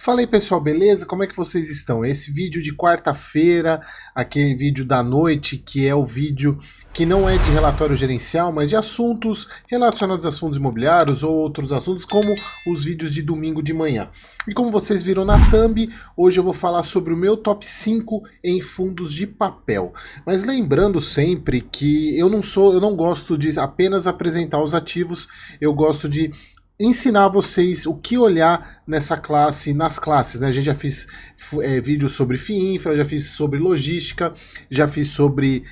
Fala aí pessoal, beleza? Como é que vocês estão? Esse vídeo de quarta-feira, aquele vídeo da noite, que é o vídeo que não é de relatório gerencial, mas de assuntos relacionados a fundos imobiliários ou outros assuntos, como os vídeos de domingo de manhã. E como vocês viram na thumb, hoje eu vou falar sobre o meu top 5 em fundos de papel. Mas lembrando sempre que eu não gosto de apenas apresentar os ativos, eu gosto de ensinar vocês o que olhar nessa classe, nas classes, né? A gente já fiz vídeos sobre FIINFRA, já fiz sobre logística, já fiz sobre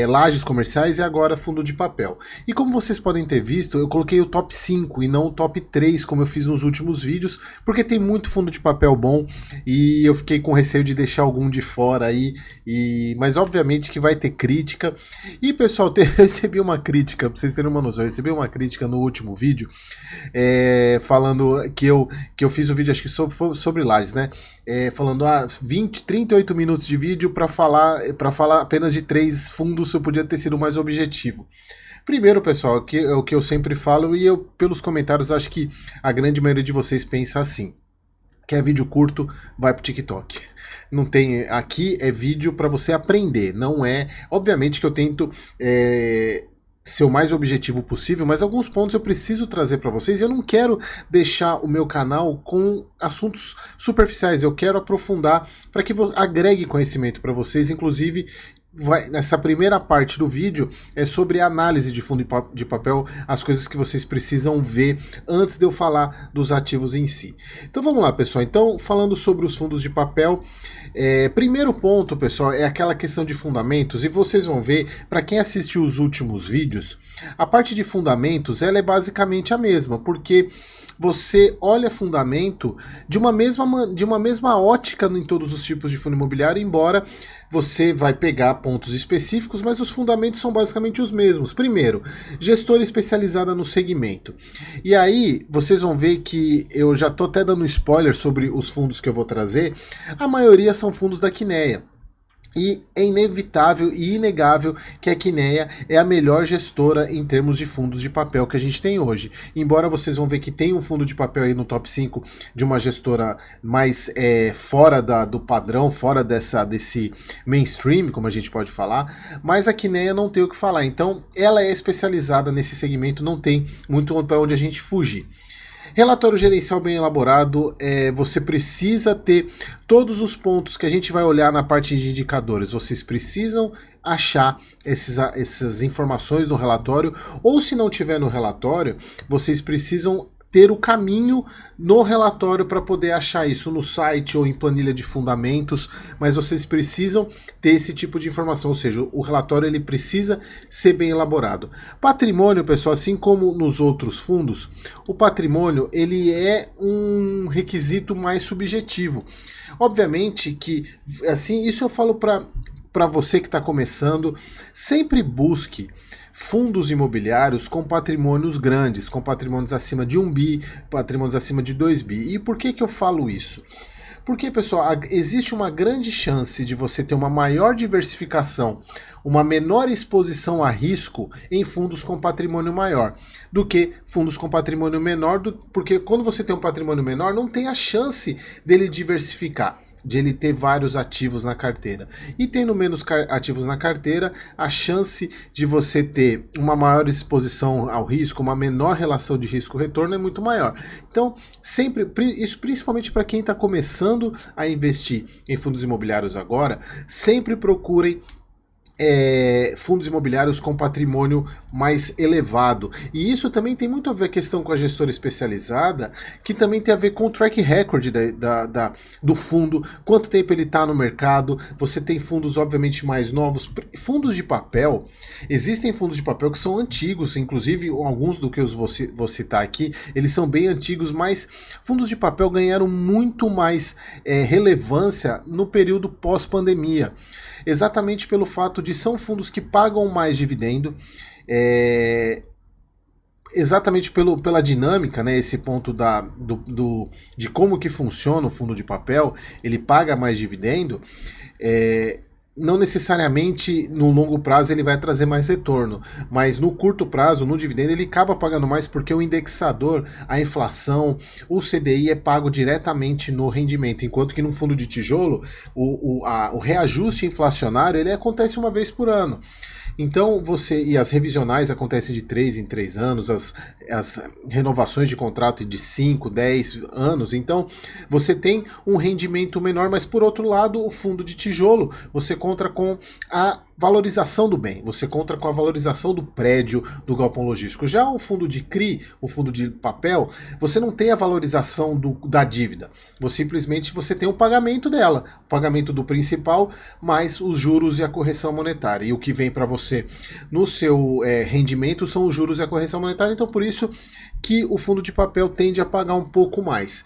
lajes comerciais e agora fundo de papel. E como vocês podem ter visto, eu coloquei o top 5 e não o top 3, como eu fiz nos últimos vídeos, porque tem muito fundo de papel bom e eu fiquei com receio de deixar algum de fora aí, mas obviamente que vai ter crítica. E pessoal, eu recebi uma crítica, pra vocês terem uma noção, eu recebi uma crítica no último vídeo, falando que eu fiz o vídeo, acho que sobre lajes, né? Falando 38 minutos de vídeo para falar apenas de 3 fundos, eu podia ter sido mais objetivo. Primeiro, pessoal, o que eu sempre falo, e eu, pelos comentários, acho que a grande maioria de vocês pensa assim: quer vídeo curto, vai pro TikTok. Não tem, aqui é vídeo para você aprender, não é. Obviamente que eu tento ser o mais objetivo possível, mas alguns pontos eu preciso trazer para vocês. Eu não quero deixar o meu canal com assuntos superficiais, eu quero aprofundar para que agregue conhecimento para vocês. Inclusive, nessa primeira parte do vídeo é sobre análise de fundo de papel, as coisas que vocês precisam ver antes de eu falar dos ativos em si. Então vamos lá, pessoal. Então, falando sobre os fundos de papel, primeiro ponto, pessoal, é aquela questão de fundamentos, e vocês vão ver, para quem assistiu os últimos vídeos, a parte de fundamentos ela é basicamente a mesma, porque você olha fundamento de uma mesma ótica em todos os tipos de fundo imobiliário, embora você vai pegar pontos específicos, mas os fundamentos são basicamente os mesmos. Primeiro, gestora especializada no segmento. E aí, vocês vão ver que eu já estou até dando spoiler sobre os fundos que eu vou trazer. A maioria são fundos da Kinea. E é inevitável e inegável que a Kinea é a melhor gestora em termos de fundos de papel que a gente tem hoje. Embora vocês vão ver que tem um fundo de papel aí no top 5 de uma gestora mais fora do padrão, fora desse mainstream, como a gente pode falar, mas a Kinea não tem o que falar. Então ela é especializada nesse segmento, não tem muito para onde a gente fugir. Relatório gerencial bem elaborado, você precisa ter todos os pontos que a gente vai olhar na parte de indicadores. Vocês precisam achar essas informações no relatório, ou se não tiver no relatório, vocês precisam ter o caminho no relatório para poder achar isso no site ou em planilha de fundamentos, mas vocês precisam ter esse tipo de informação, ou seja, o relatório ele precisa ser bem elaborado. Patrimônio, pessoal, assim como nos outros fundos, o patrimônio ele é um requisito mais subjetivo. Obviamente que, assim, isso eu falo para você que está começando, sempre busque fundos imobiliários com patrimônios grandes, com patrimônios acima de 1 bi, patrimônios acima de 2 bi. E por que eu falo isso? Porque, pessoal, existe uma grande chance de você ter uma maior diversificação, uma menor exposição a risco em fundos com patrimônio maior do que fundos com patrimônio menor, porque quando você tem um patrimônio menor, não tem a chance dele diversificar, de ele ter vários ativos na carteira. E tendo menos ativos na carteira, a chance de você ter uma maior exposição ao risco, uma menor relação de risco-retorno é muito maior. Então, sempre, isso principalmente para quem está começando a investir em fundos imobiliários agora, sempre procurem fundos imobiliários com patrimônio mais elevado. E isso também tem muito a ver a questão com a gestora especializada, que também tem a ver com o track record do fundo, quanto tempo ele está no mercado. Você tem fundos obviamente mais novos, fundos de papel, existem fundos de papel que são antigos, inclusive alguns do que eu vou citar aqui, eles são bem antigos, mas fundos de papel ganharam muito mais relevância no período pós-pandemia, exatamente pelo fato de são fundos que pagam mais dividendo, exatamente pela dinâmica, né, esse ponto de como que funciona o fundo de papel, ele paga mais dividendo, não necessariamente no longo prazo ele vai trazer mais retorno, mas no curto prazo, no dividendo, ele acaba pagando mais porque o indexador, a inflação, o CDI é pago diretamente no rendimento, enquanto que no fundo de tijolo, o reajuste inflacionário ele acontece uma vez por ano. Então e as revisionais acontecem de 3 em 3 anos, as renovações de contrato de 5, 10 anos, então você tem um rendimento menor, mas por outro lado, o fundo de tijolo, você conta com a valorização do bem, você conta com a valorização do prédio, do galpão logístico. Já o fundo de CRI, o fundo de papel, você não tem a valorização da dívida, você tem o pagamento dela, o pagamento do principal, mais os juros e a correção monetária, e o que vem para você no seu rendimento são os juros e a correção monetária, então por isso que o fundo de papel tende a pagar um pouco mais.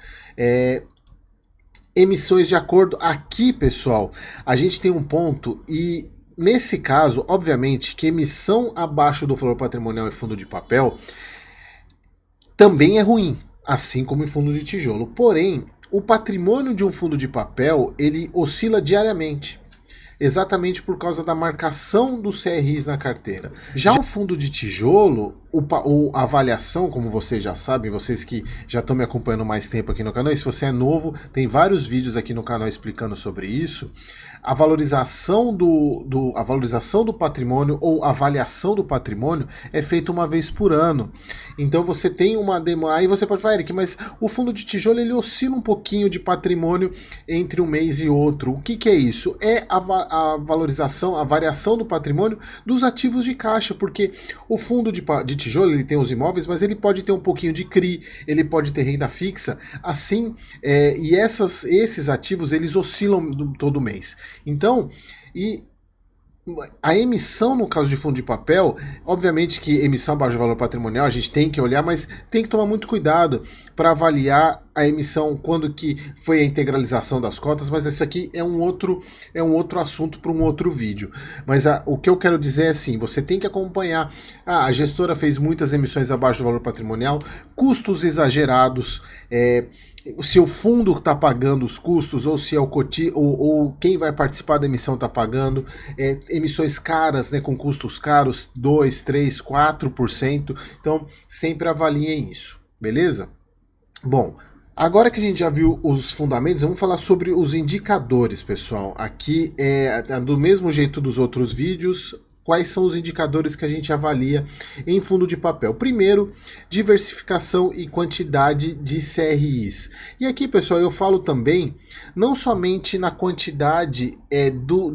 Emissões de acordo, aqui pessoal, a gente tem um ponto e nesse caso, obviamente, que emissão abaixo do valor patrimonial em fundo de papel também é ruim, assim como em fundo de tijolo. Porém, o patrimônio de um fundo de papel, ele oscila diariamente, exatamente por causa da marcação dos CRIs na carteira. Já o fundo de tijolo, a avaliação, como vocês já sabem, vocês que já estão me acompanhando mais tempo aqui no canal, e se você é novo, tem vários vídeos aqui no canal explicando sobre isso, a valorização a valorização do patrimônio ou avaliação do patrimônio é feita uma vez por ano. Então você tem aí você pode falar, Eric, mas o fundo de tijolo ele oscila um pouquinho de patrimônio entre um mês e outro. O que é isso? É a valorização, a variação do patrimônio dos ativos de caixa, porque o fundo de tijolo ele tem os imóveis, mas ele pode ter um pouquinho de CRI, ele pode ter renda fixa, assim, e esses ativos eles oscilam todo mês. Então, a emissão no caso de fundo de papel, obviamente que emissão abaixo do valor patrimonial a gente tem que olhar, mas tem que tomar muito cuidado para avaliar a emissão quando que foi a integralização das cotas, mas isso aqui é um outro assunto para um outro vídeo. Mas o que eu quero dizer é assim, você tem que acompanhar, a gestora fez muitas emissões abaixo do valor patrimonial, custos exagerados, se o fundo está pagando os custos ou se é ou quem vai participar da emissão está pagando, emissões caras, né, com custos caros, 2, 3, 4%, então sempre avaliem isso, beleza? Bom, agora que a gente já viu os fundamentos, vamos falar sobre os indicadores, pessoal. Aqui do mesmo jeito dos outros vídeos. Quais são os indicadores que a gente avalia em fundo de papel? Primeiro, diversificação e quantidade de CRIs. E aqui, pessoal, eu falo também não somente na quantidade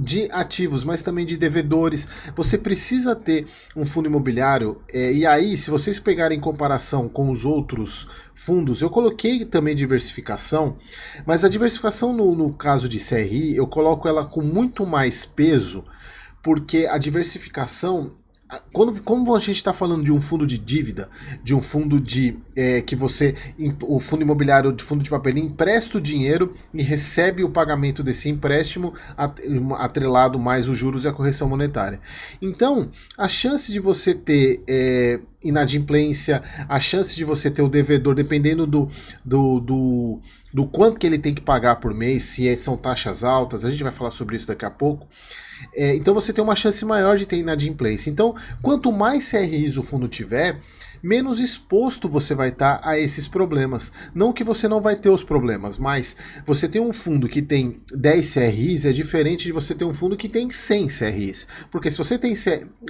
de ativos, mas também de devedores. Você precisa ter um fundo imobiliário, e aí, se vocês pegarem em comparação com os outros fundos, eu coloquei também diversificação, mas a diversificação no caso de CRI, eu coloco ela com muito mais peso, porque a diversificação, como a gente está falando de um fundo de dívida, de um fundo o fundo imobiliário de fundo de papel empresta o dinheiro e recebe o pagamento desse empréstimo atrelado mais os juros e a correção monetária. Então, a chance de você ter inadimplência, a chance de você ter o devedor, dependendo do quanto que ele tem que pagar por mês, se são taxas altas, a gente vai falar sobre isso daqui a pouco. Então você tem uma chance maior de ter inadimplência. Então, quanto mais CRIs o fundo tiver, menos exposto você vai estar a esses problemas. Não que você não vai ter os problemas, mas você tem um fundo que tem 10 CRIs é diferente de você ter um fundo que tem 100 CRIs. Porque se você tem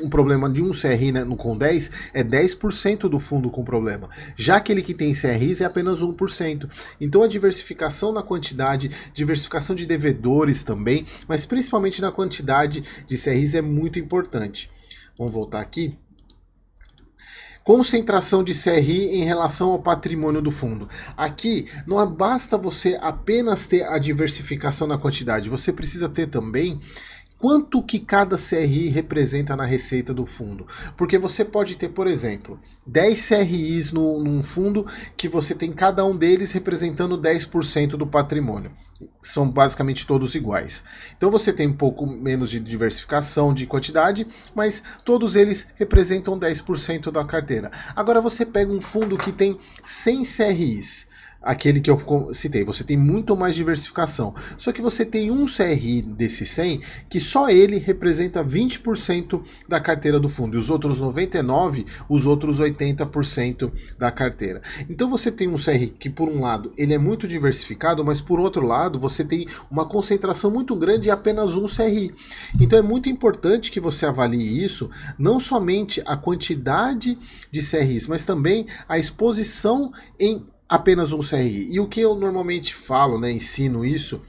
um problema de um CRI, né, com 10, é 10% do fundo com problema. Já aquele que tem CRIs é apenas 1%. Então a diversificação na quantidade, diversificação de devedores também, mas principalmente na quantidade de CRIs é muito importante. Vamos voltar aqui. Concentração de CRI em relação ao patrimônio do fundo. Aqui não basta você apenas ter a diversificação na quantidade, você precisa ter também quanto que cada CRI representa na receita do fundo. Porque você pode ter, por exemplo, 10 CRIs num fundo que você tem cada um deles representando 10% do patrimônio. são basicamente todos iguais. Então você tem um pouco menos de diversificação de quantidade, mas todos eles representam 10% da carteira. Agora você pega um fundo que tem 100 CRIs, aquele que eu citei, você tem muito mais diversificação. Só que você tem um CRI desses 100 que só ele representa 20% da carteira do fundo e os outros 99%, os outros 80% da carteira. Então você tem um CRI que por um lado ele é muito diversificado, mas por outro lado você tem uma concentração muito grande em apenas um CRI. Então é muito importante que você avalie isso, não somente a quantidade de CRIs, mas também a exposição em apenas um CRI. E o que eu normalmente falo, né, ensino isso,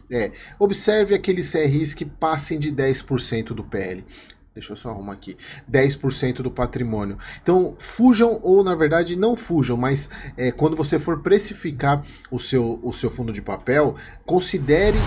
observe aqueles CRIs que passem de 10% do PL. Deixa eu só arrumar aqui. 10% do patrimônio. Então, fujam, ou na verdade não fujam, mas quando você for precificar o seu fundo de papel, considere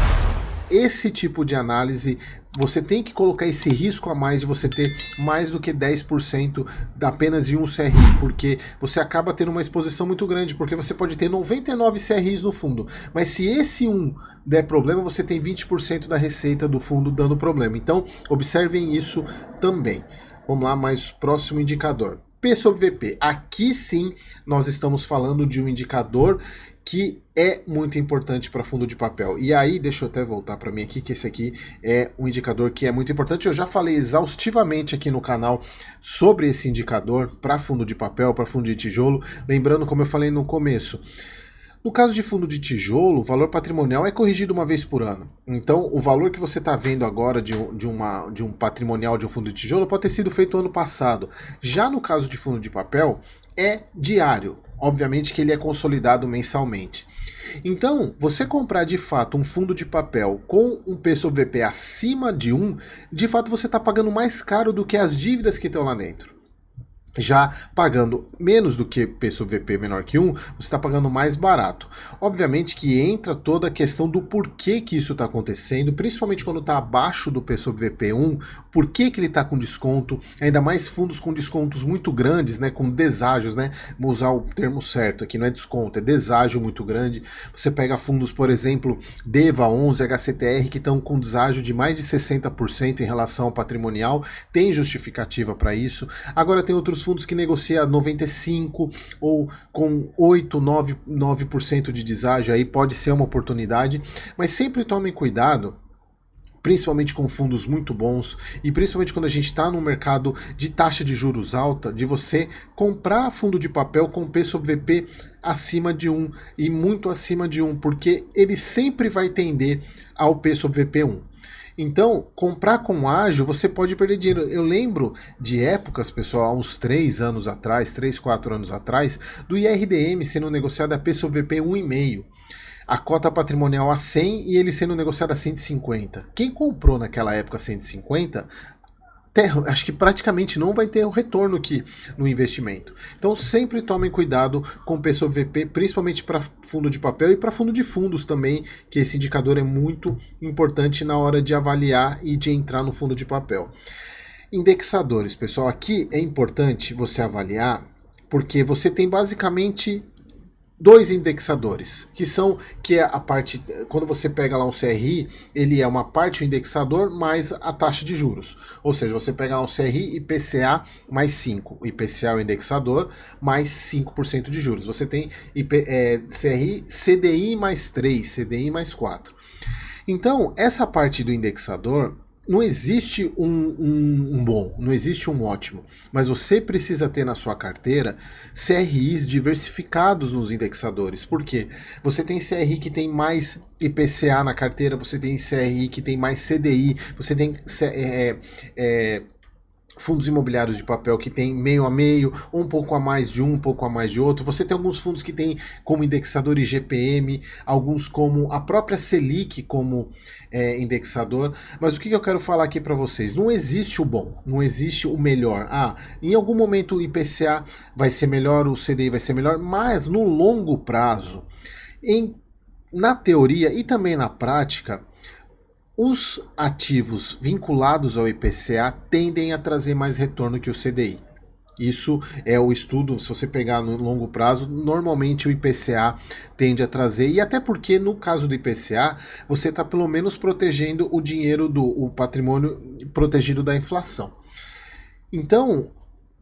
esse tipo de análise. Você tem que colocar esse risco a mais de você ter mais do que 10% apenas em um CRI, porque você acaba tendo uma exposição muito grande, porque você pode ter 99 CRIs no fundo, mas se esse um der problema, você tem 20% da receita do fundo dando problema. Então, observem isso também. Vamos lá, mais próximo indicador. P sobre VP. Aqui sim nós estamos falando de um indicador que é muito importante para fundo de papel. E aí, deixa eu até voltar para mim aqui, que esse aqui é um indicador que é muito importante. Eu já falei exaustivamente aqui no canal sobre esse indicador para fundo de papel, para fundo de tijolo. Lembrando, como eu falei no começo, no caso de fundo de tijolo, o valor patrimonial é corrigido uma vez por ano. Então, o valor que você está vendo agora de um patrimonial de um fundo de tijolo pode ter sido feito ano passado. Já no caso de fundo de papel, é diário. Obviamente que ele é consolidado mensalmente. Então, você comprar de fato um fundo de papel com um P sobre VP acima de 1, de fato você está pagando mais caro do que as dívidas que estão lá dentro. Já pagando menos do que P sobre VP menor que 1, você está pagando mais barato. Obviamente que entra toda a questão do porquê que isso está acontecendo, principalmente quando está abaixo do P sobre VP 1, por que ele está com desconto, ainda mais fundos com descontos muito grandes, né, com deságios, né, vou usar o termo certo aqui, não é desconto, é deságio muito grande. Você pega fundos, por exemplo, DEVA 11, HCTR, que estão com deságio de mais de 60% em relação ao patrimonial, tem justificativa para isso. Agora tem outros fundos que negociam 95% ou com 8, 9% de deságio, aí pode ser uma oportunidade, mas sempre tomem cuidado, principalmente com fundos muito bons e principalmente quando a gente está no mercado de taxa de juros alta, de você comprar fundo de papel com P sobre VP acima de 1 e muito acima de 1, porque ele sempre vai tender ao P sobre VP 1. Então, comprar com ágio, você pode perder dinheiro. Eu lembro de épocas, pessoal, há uns 3 anos atrás, 3, 4 anos atrás, do IRDM sendo negociado a P sobre VP 1,5. A cota patrimonial a 100 e ele sendo negociado a 150. Quem comprou naquela época 150, acho que praticamente não vai ter o retorno aqui no investimento. Então sempre tomem cuidado com P sobre VP, principalmente para fundo de papel e para fundo de fundos também, que esse indicador é muito importante na hora de avaliar e de entrar no fundo de papel. Indexadores, pessoal, aqui é importante você avaliar, porque você tem basicamente 2 indexadores, que é a parte, quando você pega lá um CRI, ele é uma parte o indexador mais a taxa de juros. Ou seja, você pega um CRI IPCA mais 5, o IPCA é o indexador, mais 5% de juros. Você tem CRI CDI mais 3, CDI mais 4. Então, essa parte do indexador, não existe um bom, não existe um ótimo, mas você precisa ter na sua carteira CRIs diversificados nos indexadores. Por quê? Você tem CRI que tem mais IPCA na carteira, você tem CRI que tem mais CDI, você tem fundos imobiliários de papel que tem meio a meio, um pouco a mais de um pouco a mais de outro. Você tem alguns fundos que tem como indexador IGPM, alguns como a própria Selic como indexador. Mas o que eu quero falar aqui para vocês? Não existe o bom, não existe o melhor. Em algum momento o IPCA vai ser melhor, o CDI vai ser melhor, mas no longo prazo, na teoria e também na prática, os ativos vinculados ao IPCA tendem a trazer mais retorno que o CDI. Isso é o estudo, se você pegar no longo prazo, normalmente o IPCA tende a trazer, e até porque no caso do IPCA, você está pelo menos protegendo o dinheiro o patrimônio protegido da inflação. Então,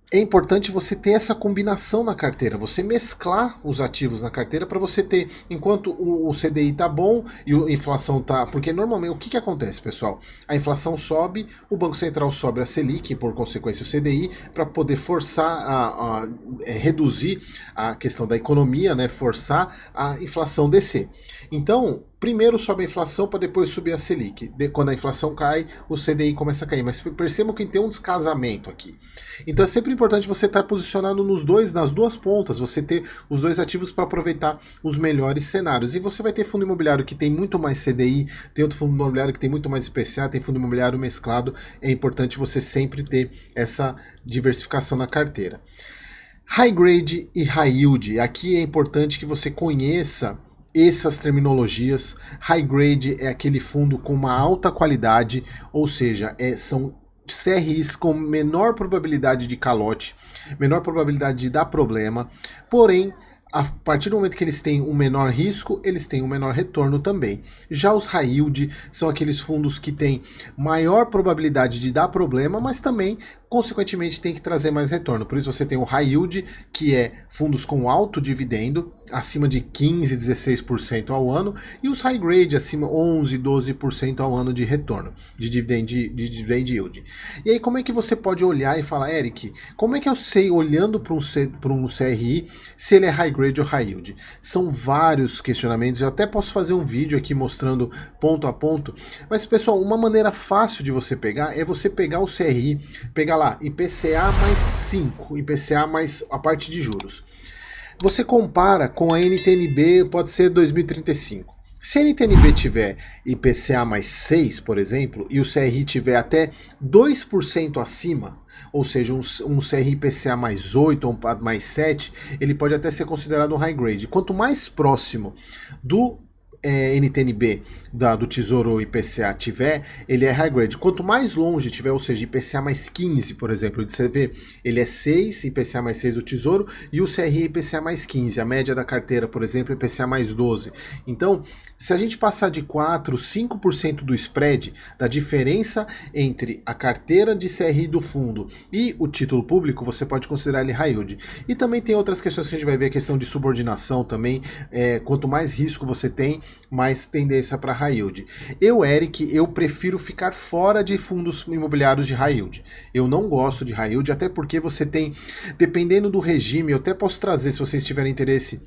é importante você ter essa combinação na carteira, você mesclar os ativos na carteira para você ter, enquanto o CDI tá bom e a inflação tá, porque normalmente o que acontece, pessoal? A inflação sobe, o Banco Central sobe a Selic, por consequência o CDI, para poder forçar reduzir a questão da economia, né, forçar a inflação descer. Então, primeiro sobe a inflação para depois subir a Selic. Quando a inflação cai, o CDI começa a cair. Mas percebam que tem um descasamento aqui. Então é sempre importante você estar posicionado nas duas pontas, você ter os dois ativos para aproveitar os melhores cenários. E você vai ter fundo imobiliário que tem muito mais CDI, tem outro fundo imobiliário que tem muito mais IPCA, tem fundo imobiliário mesclado. É importante você sempre ter essa diversificação na carteira. High grade e high yield. Aqui é importante que você conheça essas terminologias. High grade é aquele fundo com uma alta qualidade, ou seja, são CRIs com menor probabilidade de calote, menor probabilidade de dar problema, porém, a partir do momento que eles têm um menor risco, eles têm um menor retorno também. Já os high yield são aqueles fundos que têm maior probabilidade de dar problema, mas também, consequentemente, tem que trazer mais retorno. Por isso você tem o high yield, que é fundos com alto dividendo, acima de 15, 16% ao ano, e os high grade acima 11, 12% ao ano de retorno, de dividend yield. E aí como é que você pode olhar e falar, Eric, como é que eu sei, olhando para um CRI, se ele é high grade ou high yield? São vários questionamentos, eu até posso fazer um vídeo aqui mostrando ponto a ponto, mas pessoal, uma maneira fácil de você pegar é você pegar o CRI, pegar lá IPCA mais 5, IPCA mais a parte de juros. Você compara com a NTNB, pode ser 2035. Se a NTNB tiver IPCA mais 6, por exemplo, e o CRI tiver até 2% acima, ou seja, um CRI IPCA mais 8 ou mais 7, ele pode até ser considerado um high grade. Quanto mais próximo do NTNB do Tesouro IPCA tiver, ele é high grade. Quanto mais longe tiver, ou seja, IPCA mais 15, por exemplo, você vê, ele é 6, IPCA mais 6 do Tesouro, e o CRI IPCA mais 15. A média da carteira, por exemplo, é IPCA mais 12. Então, se a gente passar de 4, 5% do spread, da diferença entre a carteira de CRI do fundo e o título público, você pode considerar ele high yield. E também tem outras questões que a gente vai ver, a questão de subordinação também. Quanto mais risco você tem, mais tendência para high yield. Eric, eu prefiro ficar fora de fundos imobiliários de high yield. Eu não gosto de high yield, até porque você tem, dependendo do regime, eu até posso trazer, se vocês tiverem interesse,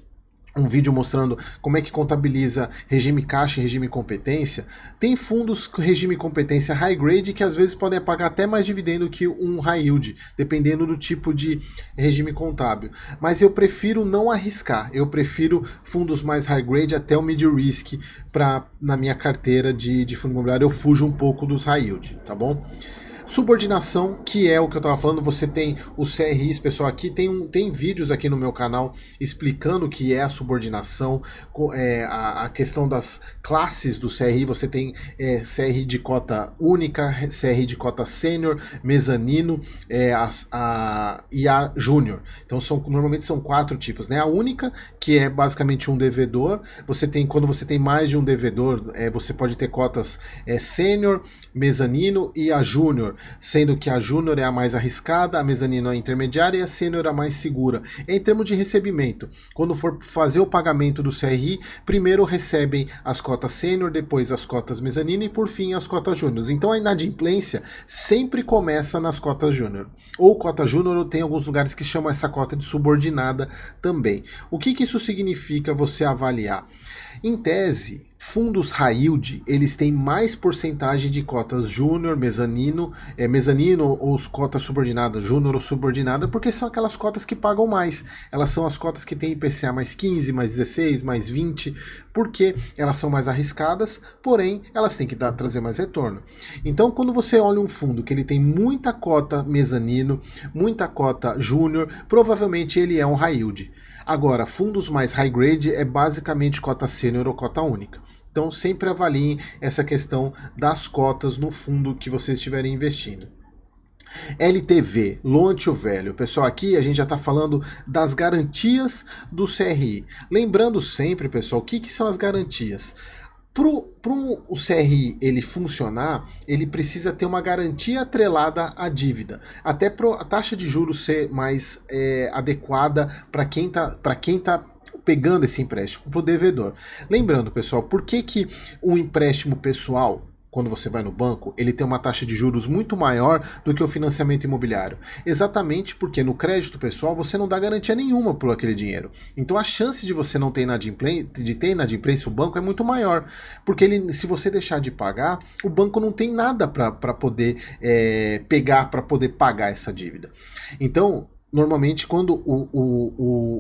um vídeo mostrando como é que contabiliza regime caixa e regime competência. Tem fundos com regime competência high grade que às vezes podem pagar até mais dividendo que um high yield, dependendo do tipo de regime contábil. Mas eu prefiro não arriscar, eu prefiro fundos mais high grade até o mid risk na minha carteira de fundo imobiliário. Eu fujo um pouco dos high yield, tá bom? Subordinação, que é o que eu estava falando, você tem os CRIs, pessoal, aqui tem vídeos aqui no meu canal explicando o que é a subordinação, a questão das classes do CRI, você tem CRI de cota única, CRI de cota sênior, mezanino e a júnior. Então normalmente são 4 tipos, né? A única, que é basicamente um devedor, quando você tem mais de um devedor, você pode ter cotas sênior, mezanino e a júnior, sendo que a júnior é a mais arriscada, a mezanino é a intermediária e a sênior é a mais segura. Em termos de recebimento, quando for fazer o pagamento do CRI, primeiro recebem as cotas sênior, depois as cotas mezanino e por fim as cotas júnior. Então a inadimplência sempre começa nas cotas júnior. Ou cota júnior, tem alguns lugares que chamam essa cota de subordinada também. O que isso significa você avaliar? Em tese, fundos high yield, eles têm mais porcentagem de cotas júnior, mezanino ou cotas subordinadas, júnior ou subordinada, porque são aquelas cotas que pagam mais. Elas são as cotas que têm IPCA mais 15, mais 16, mais 20, porque elas são mais arriscadas, porém elas têm que trazer mais retorno. Então, quando você olha um fundo que ele tem muita cota mezanino, muita cota júnior, provavelmente ele é um high yield. Agora, fundos mais high grade é basicamente cota sênior ou cota única. Então sempre avaliem essa questão das cotas no fundo que vocês estiverem investindo. LTV, lonte o velho. Pessoal, aqui a gente já está falando das garantias do CRI. Lembrando sempre, pessoal, o que são as garantias? Para o CRI ele funcionar, ele precisa ter uma garantia atrelada à dívida, até para a taxa de juros ser mais adequada para quem tá pegando esse empréstimo, para o devedor. Lembrando, pessoal, por que o empréstimo pessoal, quando você vai no banco, ele tem uma taxa de juros muito maior do que o financiamento imobiliário? Exatamente porque no crédito pessoal você não dá garantia nenhuma por aquele dinheiro. Então a chance de você não ter inadimplência, o banco é muito maior. Porque se você deixar de pagar, o banco não tem nada para poder pegar, para poder pagar essa dívida. Então, normalmente, quando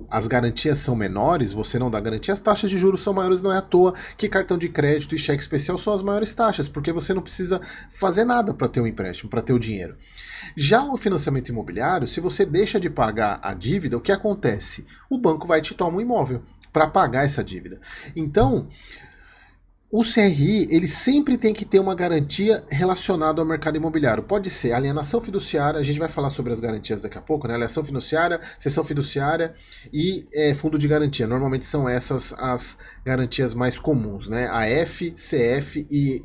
as garantias são menores, você não dá garantia, as taxas de juros são maiores, não é à toa que cartão de crédito e cheque especial são as maiores taxas, porque você não precisa fazer nada para ter um empréstimo, para ter o dinheiro. Já o financiamento imobiliário, se você deixa de pagar a dívida, o que acontece? O banco vai te tomar um imóvel para pagar essa dívida. Então, o CRI, ele sempre tem que ter uma garantia relacionada ao mercado imobiliário. Pode ser alienação fiduciária, a gente vai falar sobre as garantias daqui a pouco, né? Alienação fiduciária, cessão fiduciária e fundo de garantia. Normalmente são essas as garantias mais comuns, né? AF, CF e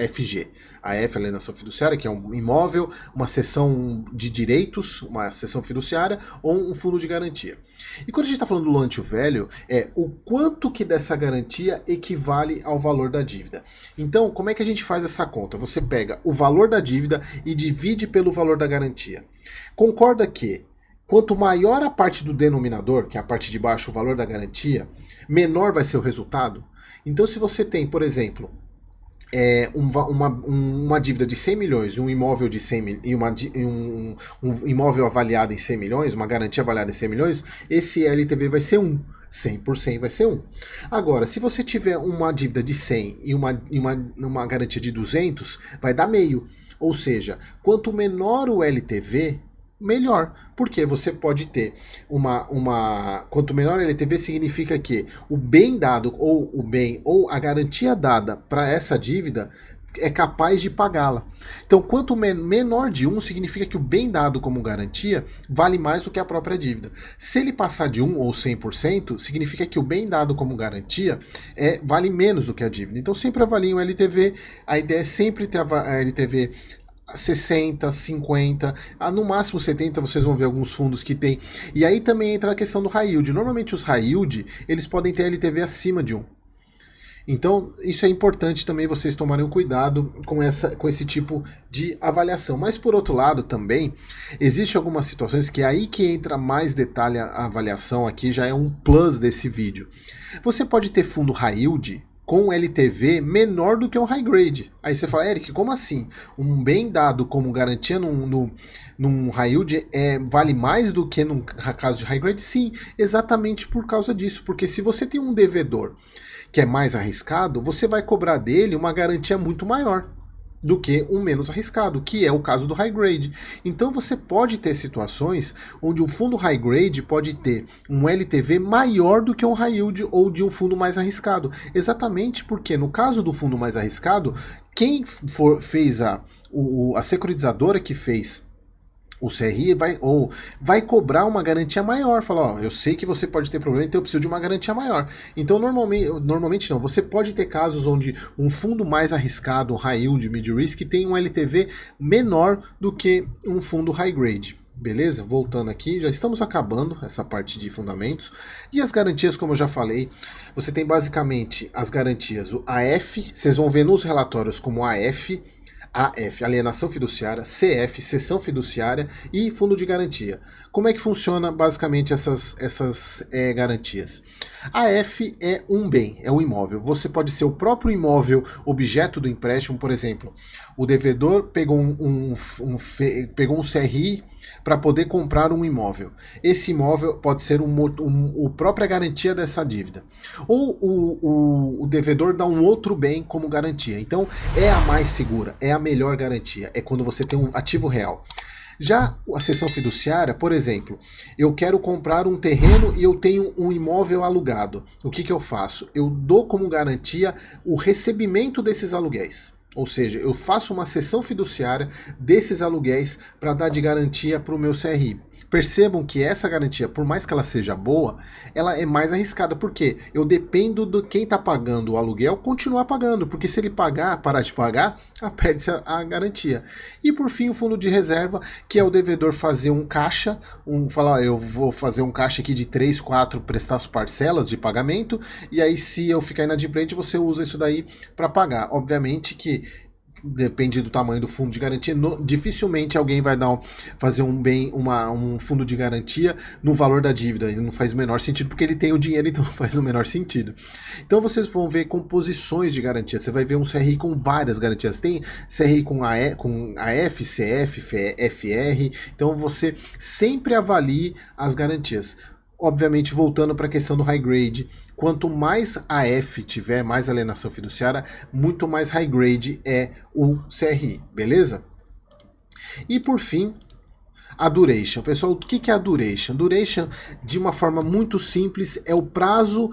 FG. A F, alienação fiduciária, que é um imóvel, uma cessão de direitos, uma cessão fiduciária ou um fundo de garantia. E quando a gente está falando do lonte velho, é o quanto que dessa garantia equivale ao valor da dívida. Então, como é que a gente faz essa conta? Você pega o valor da dívida e divide pelo valor da garantia. Concorda que quanto maior a parte do denominador, que é a parte de baixo, o valor da garantia, menor vai ser o resultado? Então, se você tem, por exemplo, uma dívida de 100 milhões, um imóvel de 100 e um imóvel avaliado em 100 milhões, uma garantia avaliada em 100 milhões, esse LTV vai ser 1. 100% vai ser 1. Agora, se você tiver uma dívida de 100 e uma garantia de 200, vai dar meio. Ou seja, quanto menor o LTV, melhor, porque você pode ter quanto menor a LTV significa que o bem dado ou a garantia dada para essa dívida é capaz de pagá-la. Então, quanto menor de 1 significa que o bem dado como garantia vale mais do que a própria dívida. Se ele passar de 1 ou 100%, significa que o bem dado como garantia vale menos do que a dívida. Então, sempre avaliem o LTV. A ideia é sempre ter a LTV 60, 50, no máximo 70, vocês vão ver alguns fundos que tem. E aí também entra a questão do high yield. Normalmente os high yield, eles podem ter LTV acima de 1. Então, isso é importante também vocês tomarem um cuidado com esse tipo de avaliação. Mas, por outro lado, também, existem algumas situações que é aí que entra mais detalhe a avaliação, aqui já é um plus desse vídeo. Você pode ter fundo high yield com LTV menor do que um high grade. Aí você fala, Eric, como assim? Um bem dado como garantia num high yield vale mais do que num caso de high grade? Sim, exatamente por causa disso. Porque se você tem um devedor que é mais arriscado, você vai cobrar dele uma garantia muito maior do que um menos arriscado, que é o caso do high grade. Então você pode ter situações onde um fundo high grade pode ter um LTV maior do que um high yield ou de um fundo mais arriscado. Exatamente porque no caso do fundo mais arriscado, quem fez a securitizadora que fez o CRI vai cobrar uma garantia maior. Fala, eu sei que você pode ter problema, então eu preciso de uma garantia maior. Então, normalmente não. Você pode ter casos onde um fundo mais arriscado, um high yield, mid risk, tem um LTV menor do que um fundo high grade. Beleza? Voltando aqui, já estamos acabando essa parte de fundamentos. E as garantias, como eu já falei, você tem basicamente as garantias, o AF, vocês vão ver nos relatórios como AF, alienação fiduciária, CF, cessão fiduciária e fundo de garantia. Como é que funciona basicamente essas garantias? A F é um bem, é um imóvel. Você pode ser o próprio imóvel objeto do empréstimo, por exemplo. O devedor pegou pegou um CRI para poder comprar um imóvel. Esse imóvel pode ser a própria garantia dessa dívida. Ou o devedor dá um outro bem como garantia. Então é a mais segura, é a melhor garantia. É quando você tem um ativo real. Já a cessão fiduciária, por exemplo, eu quero comprar um terreno e eu tenho um imóvel alugado. O que eu faço? Eu dou como garantia o recebimento desses aluguéis. Ou seja, eu faço uma cessão fiduciária desses aluguéis para dar de garantia para o meu CRI. Percebam que essa garantia, por mais que ela seja boa, ela é mais arriscada, porque eu dependo de quem está pagando o aluguel continuar pagando, porque se ele parar de pagar, perde-se a garantia. E por fim, o fundo de reserva, que é o devedor fazer um caixa, falar, eu vou fazer um caixa aqui de 3, 4 prestar as parcelas de pagamento, e aí se eu ficar inadimplente, você usa isso daí para pagar. Obviamente que depende do tamanho do fundo de garantia. Dificilmente alguém vai fazer um fundo de garantia no valor da dívida. Não faz o menor sentido, porque ele tem o dinheiro, então não faz o menor sentido. Então vocês vão ver composições de garantia. Você vai ver um CRI com várias garantias. Tem CRI com AF, CF, FR. Então você sempre avalie as garantias. Obviamente, voltando para a questão do high grade, quanto mais AF tiver, mais alienação fiduciária, muito mais high grade é o CRI, beleza? E por fim, a duration. Pessoal, o que é a duration? Duration, de uma forma muito simples, é o prazo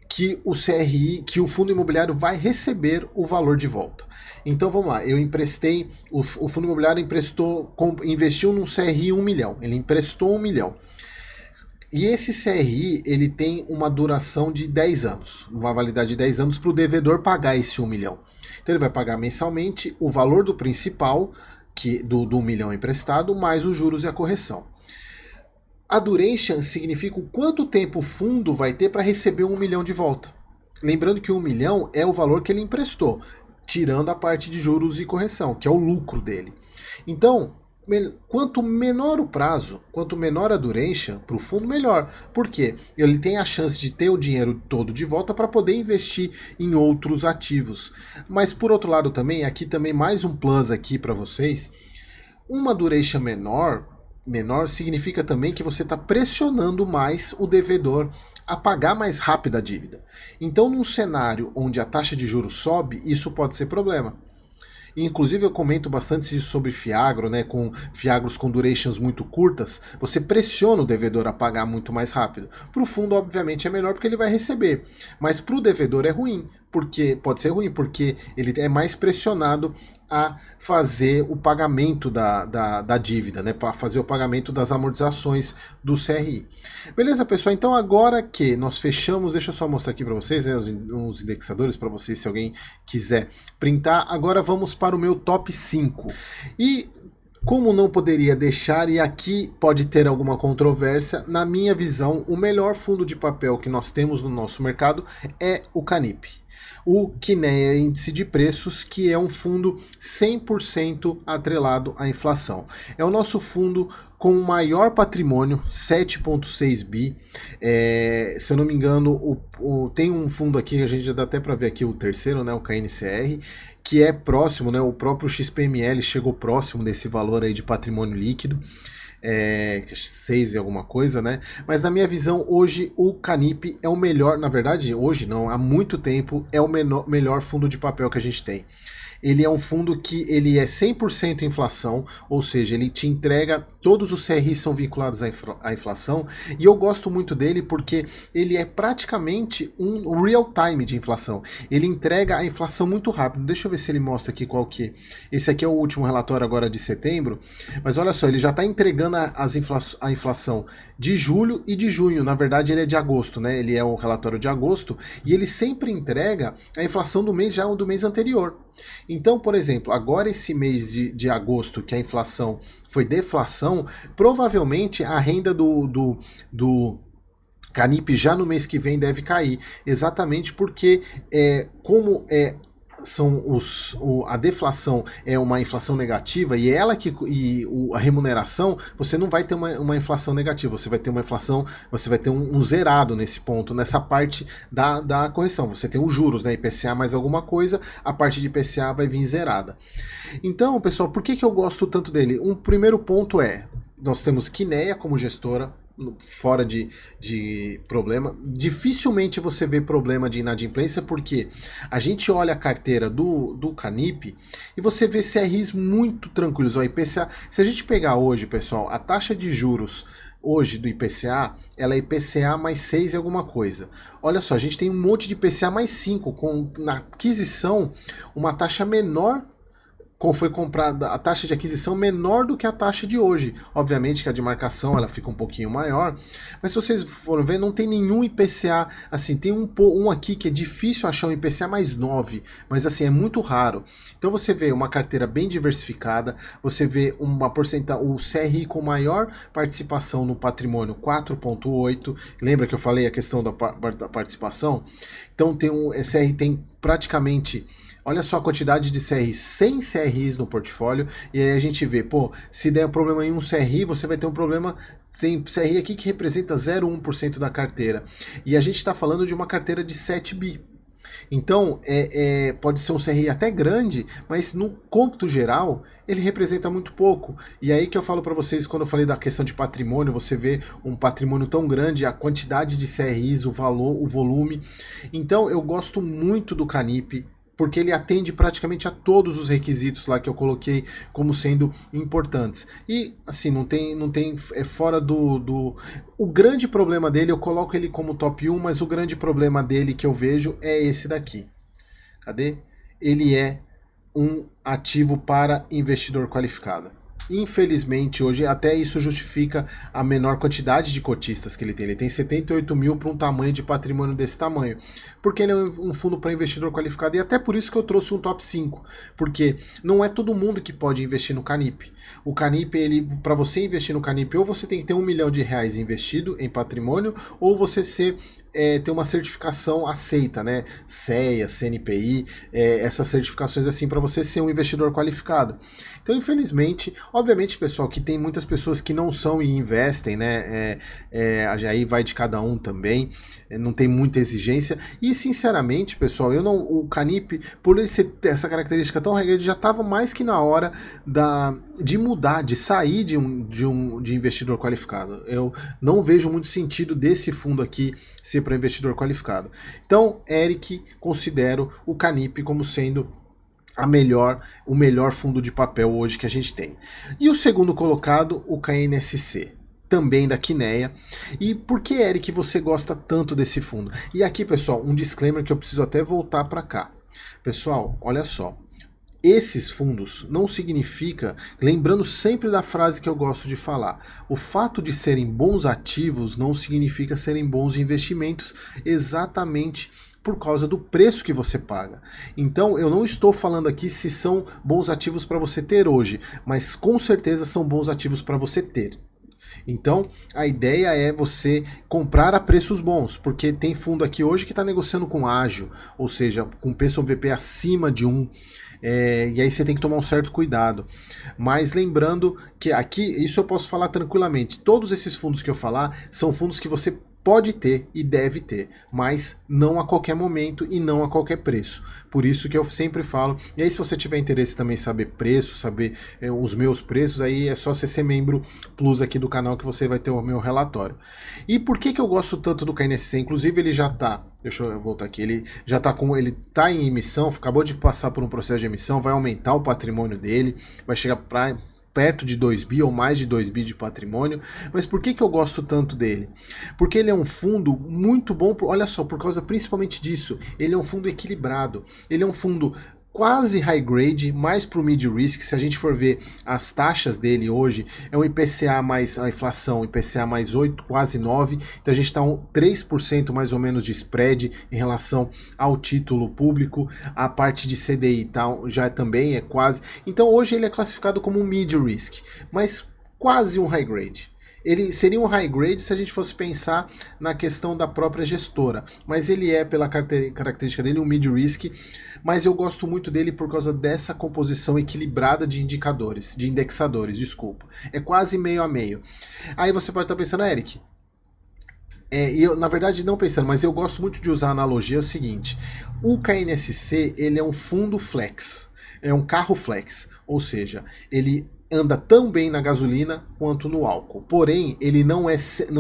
que o CRI, que o fundo imobiliário vai receber o valor de volta. Então vamos lá, eu emprestei, o fundo imobiliário investiu num CRI 1 milhão, ele emprestou 1 milhão. E esse CRI, ele tem uma duração de 10 anos, uma validade de 10 anos para o devedor pagar esse 1 milhão. Então ele vai pagar mensalmente o valor do principal, do 1 milhão emprestado, mais os juros e a correção. A duration significa o quanto tempo o fundo vai ter para receber 1 milhão de volta. Lembrando que 1 milhão é o valor que ele emprestou, tirando a parte de juros e correção, que é o lucro dele. Então, quanto menor o prazo, quanto menor a duration para o fundo, melhor. Por quê? Ele tem a chance de ter o dinheiro todo de volta para poder investir em outros ativos. Mas por outro lado também, aqui também mais um plus aqui para vocês, uma duration menor significa também que você está pressionando mais o devedor a pagar mais rápido a dívida. Então, num cenário onde a taxa de juros sobe, isso pode ser problema. Inclusive eu comento bastante isso sobre fiagro, né? Com fiagros com durations muito curtas, você pressiona o devedor a pagar muito mais rápido. Para o fundo, obviamente, é melhor porque ele vai receber. Mas para o devedor é ruim, pode ser ruim, porque ele é mais pressionado a fazer o pagamento da dívida, né? Para fazer o pagamento das amortizações do CRI. Beleza, pessoal? Então agora que nós fechamos, deixa eu só mostrar aqui para vocês, né, os indexadores para vocês, se alguém quiser printar. Agora vamos para o meu top 5. E como não poderia deixar, e aqui pode ter alguma controvérsia, na minha visão, o melhor fundo de papel que nós temos no nosso mercado é o Canip. O Kinea Índice de Preços, que é um fundo 100% atrelado à inflação. É o nosso fundo com o maior patrimônio, 7,6 bi. Se eu não me engano, tem um fundo aqui, a gente já dá até para ver aqui o terceiro, né, o KNCR, que é próximo, né, o próprio XPML chegou próximo desse valor aí de patrimônio líquido. 6 e alguma coisa, né? Mas na minha visão, hoje o Canip é o melhor, na verdade, hoje não, há muito tempo é o melhor fundo de papel que a gente tem. Ele é um fundo que ele é 100% inflação, ou seja, ele te entrega, todos os CRIs são vinculados à inflação, e eu gosto muito dele porque ele é praticamente um real time de inflação. Ele entrega a inflação muito rápido. Deixa eu ver se ele mostra aqui qual que... Esse aqui é o último relatório agora de setembro, mas olha só, ele já está entregando a inflação de julho e de junho. Na verdade, ele é de agosto, né? Ele é o relatório de agosto, e ele sempre entrega a inflação do mês do mês anterior. Então, por exemplo, agora esse mês de agosto, que a inflação foi deflação, provavelmente a renda do Canip já no mês que vem deve cair, exatamente porque a deflação é uma inflação negativa e a remuneração, você não vai ter uma inflação negativa, você vai ter uma inflação, você vai ter um zerado nesse ponto, nessa parte da correção. Você tem os juros, né, IPCA mais alguma coisa, a parte de IPCA vai vir zerada. Então, pessoal, por que eu gosto tanto dele? Um primeiro ponto nós temos Kinea como gestora, fora de problema. Dificilmente você vê problema de inadimplência, porque a gente olha a carteira do Canip e você vê CRIs muito tranquilos. O IPCA, se a gente pegar hoje, pessoal, a taxa de juros hoje do IPCA, ela é IPCA mais 6 e alguma coisa. Olha só, a gente tem um monte de IPCA mais 5, com na aquisição uma taxa menor, foi comprada a taxa de aquisição menor do que a taxa de hoje. Obviamente que a de marcação ela fica um pouquinho maior, mas se vocês forem ver, não tem nenhum IPCA, assim, tem um aqui que é difícil achar um IPCA mais 9, mas assim, é muito raro. Então você vê uma carteira bem diversificada, você vê uma porcentagem, o CRI com maior participação no patrimônio 4,8, lembra que eu falei a questão da participação? Então tem CRI tem praticamente, olha só a quantidade de CRIs, 100 CRIs no portfólio, e aí a gente vê, pô, se der problema em um CRI, você vai ter um problema, tem CRI aqui que representa 0,1% da carteira, e a gente está falando de uma carteira de 7 bi. Então, pode ser um CRI até grande, mas no cômputo geral, ele representa muito pouco. E aí que eu falo para vocês, quando eu falei da questão de patrimônio, você vê um patrimônio tão grande, a quantidade de CRIs, o valor, o volume. Então, eu gosto muito do Canip, porque ele atende praticamente a todos os requisitos lá que eu coloquei como sendo importantes. E, assim, não tem fora O grande problema dele, eu coloco ele como top 1, mas o grande problema dele que eu vejo é esse daqui. Cadê? Ele é um ativo para investidor qualificado. Infelizmente, hoje até isso justifica a menor quantidade de cotistas que ele tem. Ele tem 78 mil para um tamanho de patrimônio desse tamanho. Porque ele é um fundo para investidor qualificado. E até por isso que eu trouxe um top 5. Porque não é todo mundo que pode investir no Canip. O Canip, para você investir no Canip, ou você tem que ter R$1 milhão investido em patrimônio, ou você ter uma certificação aceita, né? CEA, CNPI, essas certificações assim para você ser um investidor qualificado. Então, infelizmente, obviamente, pessoal, que tem muitas pessoas que não são e investem, né? Aí vai de cada um também, não tem muita exigência. E, sinceramente, pessoal, o Canip, por ele ter essa característica tão regrada, já estava mais que na hora de mudar, de sair de investidor qualificado. Eu não vejo muito sentido desse fundo aqui ser para investidor qualificado. Então, Eric, considero o Canip como sendo o melhor fundo de papel hoje que a gente tem. E o segundo colocado, o KNSC, também da Kinea. E por que, Eric, você gosta tanto desse fundo? E aqui, pessoal, um disclaimer que eu preciso até voltar para cá. Pessoal, olha só. Esses fundos não significa, lembrando sempre da frase que eu gosto de falar, o fato de serem bons ativos não significa serem bons investimentos exatamente por causa do preço que você paga. Então eu não estou falando aqui se são bons ativos para você ter hoje, mas com certeza são bons ativos para você ter. Então, a ideia é você comprar a preços bons, porque tem fundo aqui hoje que está negociando com ágio, ou seja, com P/VP acima de 1, e aí você tem que tomar um certo cuidado. Mas lembrando que aqui, isso eu posso falar tranquilamente, todos esses fundos que eu falar são fundos que você pode ter e deve ter, mas não a qualquer momento e não a qualquer preço. Por isso que eu sempre falo, e aí se você tiver interesse também em saber preço, saber os meus preços, aí é só você ser membro plus aqui do canal que você vai ter o meu relatório. E por que eu gosto tanto do KNSC? Inclusive ele já tá, deixa eu voltar aqui, ele tá em emissão, acabou de passar por um processo de emissão, vai aumentar o patrimônio dele, vai chegar para perto de 2 bi ou mais de 2 bi de patrimônio. Mas por que eu gosto tanto dele? Porque ele é um fundo muito bom, olha só, por causa principalmente disso, ele é um fundo equilibrado, ele é um fundo quase high grade, mais para o mid risk. Se a gente for ver as taxas dele hoje, é um IPCA mais a inflação, IPCA mais 8, quase 9, então a gente está 3% mais ou menos de spread em relação ao título público, a parte de CDI já também é quase, então hoje ele é classificado como um mid risk, mas quase um high grade. Ele seria um high grade se a gente fosse pensar na questão da própria gestora, mas ele é, pela característica dele, um mid-risk, mas eu gosto muito dele por causa dessa composição equilibrada de indexadores, desculpa. É quase meio a meio. Aí você pode estar pensando, Eric, eu, na verdade, não pensando, mas eu gosto muito de usar a analogia, é o seguinte, o KNSC, ele é um fundo flex, é um carro flex, ou seja, ele anda tão bem na gasolina quanto no álcool. Porém, ele não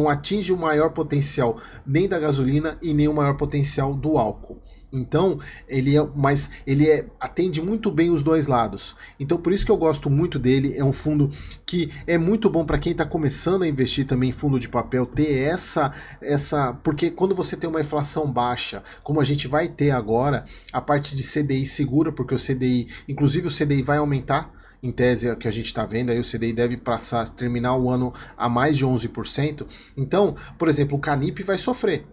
atinge o maior potencial nem da gasolina e nem o maior potencial do álcool. Então, atende muito bem os dois lados. Então, por isso que eu gosto muito dele. É um fundo que é muito bom para quem está começando a investir também em fundo de papel, ter porque quando você tem uma inflação baixa, como a gente vai ter agora, a parte de CDI segura, porque o CDI, inclusive o CDI vai aumentar. Em tese, é o que a gente está vendo, aí o CDI deve terminar o ano a mais de 11%. Então, por exemplo, o Canip vai sofrer,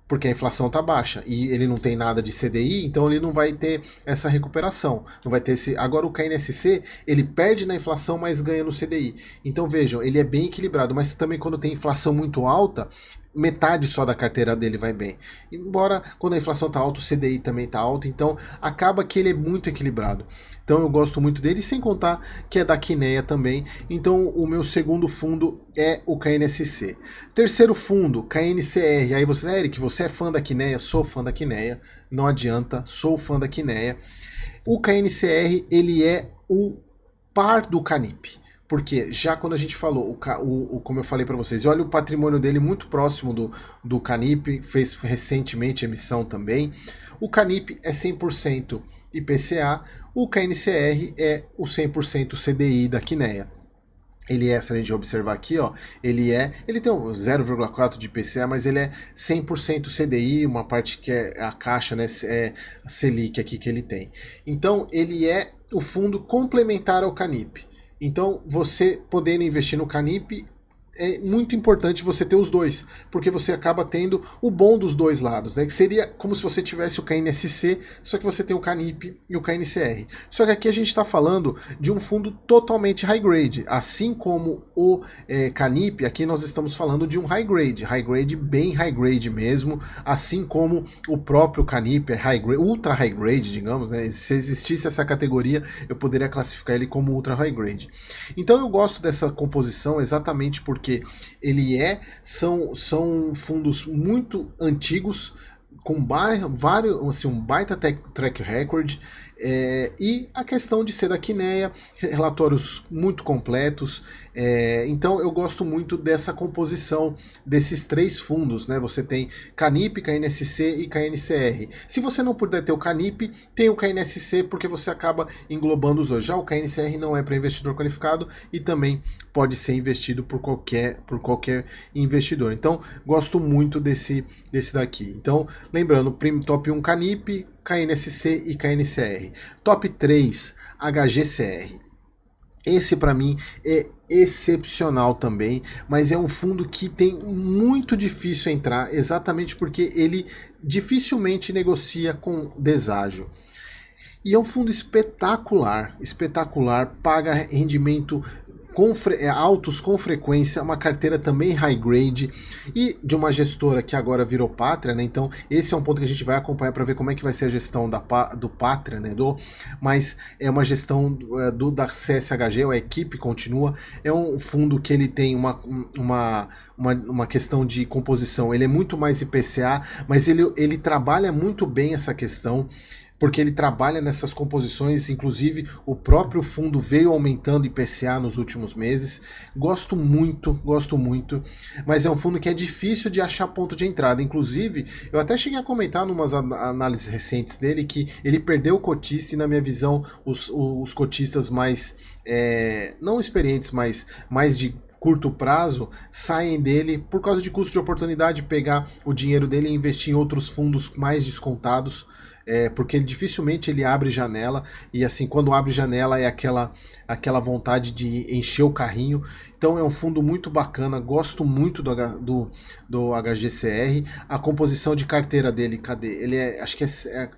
porque a inflação está baixa e ele não tem nada de CDI, então ele não vai ter essa recuperação, não vai ter esse. Agora o KNSC, ele perde na inflação, mas ganha no CDI. Então vejam, ele é bem equilibrado, mas também quando tem inflação muito alta, metade só da carteira dele vai bem. Embora quando a inflação está alta, o CDI também está alto, então acaba que ele é muito equilibrado. Então eu gosto muito dele, sem contar que é da Kinea também. Então o meu segundo fundo é o KNSC. Terceiro fundo, KNCR. Aí você, Eric, você é fã da Kinea? Sou fã da Kinea, não adianta, sou fã da Kinea. O KNCR, ele é o par do Canip. Porque já quando a gente falou, como eu falei para vocês, olha o patrimônio dele muito próximo do Canip, fez recentemente emissão também. O Canip é 100% IPCA, o KNCR é o 100% CDI da Kinea. Ele é, se a gente observar aqui, ó, ele tem um 0,4 de IPCA, mas ele é 100% CDI, uma parte que é a caixa, né, é a Selic aqui que ele tem. Então, ele é o fundo complementar ao Canip. Então, você podendo investir no Canip, é muito importante você ter os dois, porque você acaba tendo o bom dos dois lados, né? Que seria como se você tivesse o KNSC, só que você tem o Canip e o KNCR. Só que aqui a gente está falando de um fundo totalmente high grade, assim como o Canip, aqui nós estamos falando de um high grade bem high grade mesmo, assim como o próprio Canip é high grade, ultra high grade, digamos, né? Se existisse essa categoria, eu poderia classificar ele como ultra high grade. Então eu gosto dessa composição exatamente porque são fundos muito antigos, com vários, assim, um baita track record, e a questão de ser da Kinea, relatórios muito completos. Então eu gosto muito dessa composição desses três fundos, né? Você tem Canip, KNSC e KNCR. Se você não puder ter o Canip, tem o KNSC, porque você acaba englobando os dois. Já o KNCR não é para investidor qualificado e também pode ser investido por qualquer investidor. Então gosto muito desse daqui. Então lembrando, top 1 Canip, KNSC e KNCR. Top 3, HGCR. Esse para mim é excepcional também, mas é um fundo que tem muito difícil entrar, exatamente porque ele dificilmente negocia com deságio. E é um fundo espetacular, paga rendimento altos com frequência, uma carteira também high grade e de uma gestora que agora virou Pátria, né? Então esse é um ponto que a gente vai acompanhar para ver como é que vai ser a gestão do Pátria, né? Mas é uma gestão da CSHG, a equipe continua, é um fundo que ele tem uma questão de composição, ele é muito mais IPCA, mas ele trabalha muito bem essa questão, porque ele trabalha nessas composições, inclusive o próprio fundo veio aumentando IPCA nos últimos meses. Gosto muito, mas é um fundo que é difícil de achar ponto de entrada. Inclusive, eu até cheguei a comentar em umas análises recentes dele que ele perdeu o cotista e, na minha visão, os cotistas mais, não experientes, mas mais de curto prazo, saem dele por causa de custo de oportunidade, pegar o dinheiro dele e investir em outros fundos mais descontados, porque dificilmente ele abre janela, e assim, quando abre janela é aquela vontade de encher o carrinho. Então é um fundo muito bacana, gosto muito do HGCR. A composição de carteira dele, cadê? Ele acho que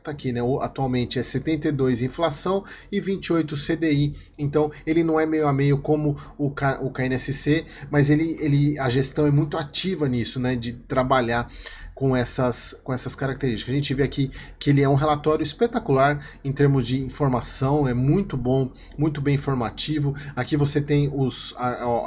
tá aqui, né? Atualmente é 72 inflação e 28 CDI. Então ele não é meio a meio como o KNSC, mas a gestão é muito ativa nisso, né? De trabalhar com essas características. A gente vê aqui que ele é um relatório espetacular em termos de informação, é muito bom, muito bem informativo. Aqui você tem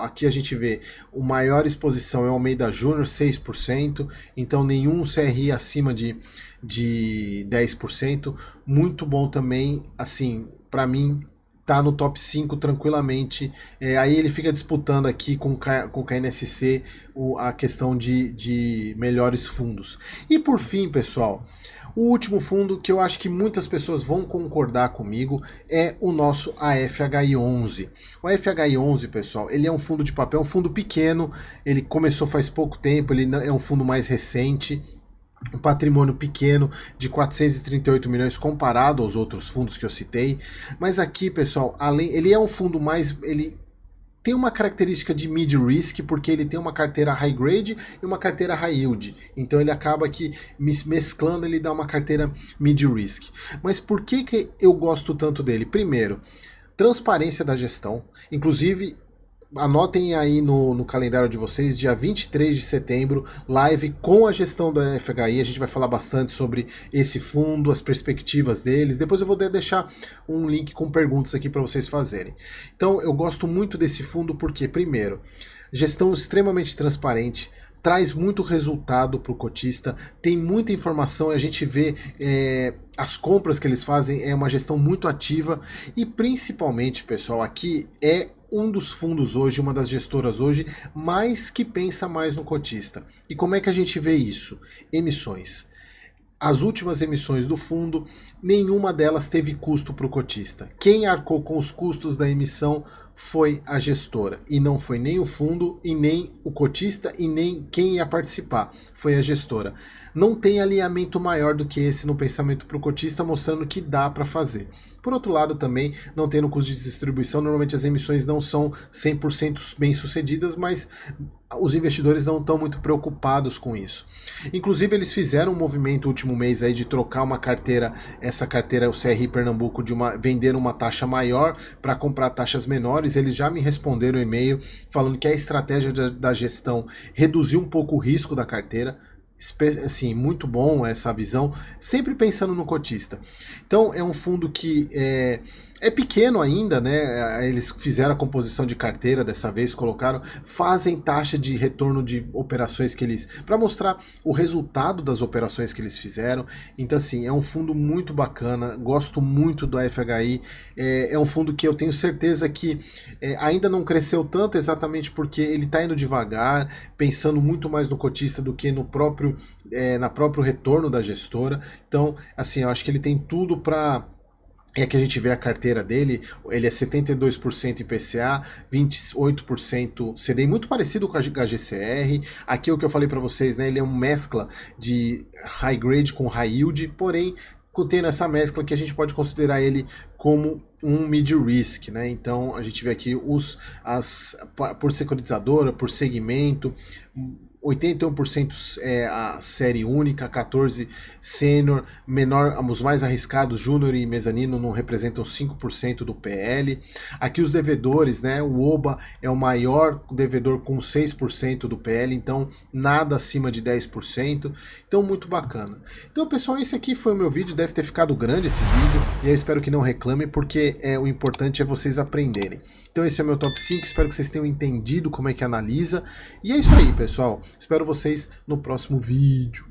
aqui a gente vê o maior exposição é o Almeida Júnior, 6%, então nenhum CRI acima de 10%. Muito bom também, assim, para mim, tá no top 5 tranquilamente. Aí ele fica disputando aqui com o KNSC a questão de melhores fundos. E por fim, pessoal, o último fundo que eu acho que muitas pessoas vão concordar comigo é o nosso AFHI11. O AFHI11, pessoal, ele é um fundo de papel, um fundo pequeno, ele começou faz pouco tempo, ele é um fundo mais recente, um patrimônio pequeno de 438 milhões comparado aos outros fundos que eu citei, mas aqui, pessoal, ele é um fundo mais... ele tem uma característica de mid risk, porque ele tem uma carteira high grade e uma carteira high yield. Então ele acaba aqui mesclando, ele dá uma carteira mid risk. Mas por que eu gosto tanto dele? Primeiro, transparência da gestão. Inclusive, anotem aí no calendário de vocês, dia 23 de setembro, live com a gestão da FHI. A gente vai falar bastante sobre esse fundo, as perspectivas deles. Depois eu vou deixar um link com perguntas aqui para vocês fazerem. Então eu gosto muito desse fundo porque, primeiro, gestão extremamente transparente, traz muito resultado para o cotista, tem muita informação, a gente vê as compras que eles fazem, é uma gestão muito ativa e principalmente, pessoal, aqui é um dos fundos hoje, uma das gestoras hoje, que pensa mais no cotista. E como é que a gente vê isso? Emissões. As últimas emissões do fundo, nenhuma delas teve custo para o cotista. Quem arcou com os custos da emissão foi a gestora, e não foi nem o fundo, e nem o cotista, e nem quem ia participar, foi a gestora. Não tem alinhamento maior do que esse no pensamento para o cotista, mostrando que dá para fazer. Por outro lado, também, não tendo custo de distribuição, normalmente as emissões não são 100% bem sucedidas, mas os investidores não estão muito preocupados com isso. Inclusive, eles fizeram um movimento no último mês aí de trocar uma carteira, essa carteira, o CRI Pernambuco, vender uma taxa maior para comprar taxas menores. Eles já me responderam o e-mail falando que a estratégia da gestão reduziu um pouco o risco da carteira. Assim, muito bom essa visão, sempre pensando no cotista. Então é um fundo que é pequeno ainda, né? Eles fizeram a composição de carteira dessa vez, fazem taxa de retorno de operações que eles, para mostrar o resultado das operações que eles fizeram. Então assim, é um fundo muito bacana, gosto muito do FHI, é um fundo que eu tenho certeza que ainda não cresceu tanto, exatamente porque ele está indo devagar, pensando muito mais no cotista do que no próprio retorno da gestora. Então assim, eu acho que ele tem tudo para... que a gente vê a carteira dele, ele é 72% IPCA, 28% CDI, muito parecido com a HGCR. Aqui o que eu falei para vocês, né, ele é uma mescla de high grade com high yield, porém tendo essa mescla que a gente pode considerar ele como um mid risk, né? Então a gente vê aqui por securitizadora, por segmento, 81% a série única, 14% sênior, os mais arriscados, júnior e mezanino, não representam 5% do PL. Aqui os devedores, né? O OBA é o maior devedor com 6% do PL, então nada acima de 10%. Então muito bacana. Então pessoal, esse aqui foi o meu vídeo, deve ter ficado grande esse vídeo, e eu espero que não reclame, porque o importante é vocês aprenderem. Então esse é o meu top 5, espero que vocês tenham entendido como é que analisa. E é isso aí, pessoal. Espero vocês no próximo vídeo.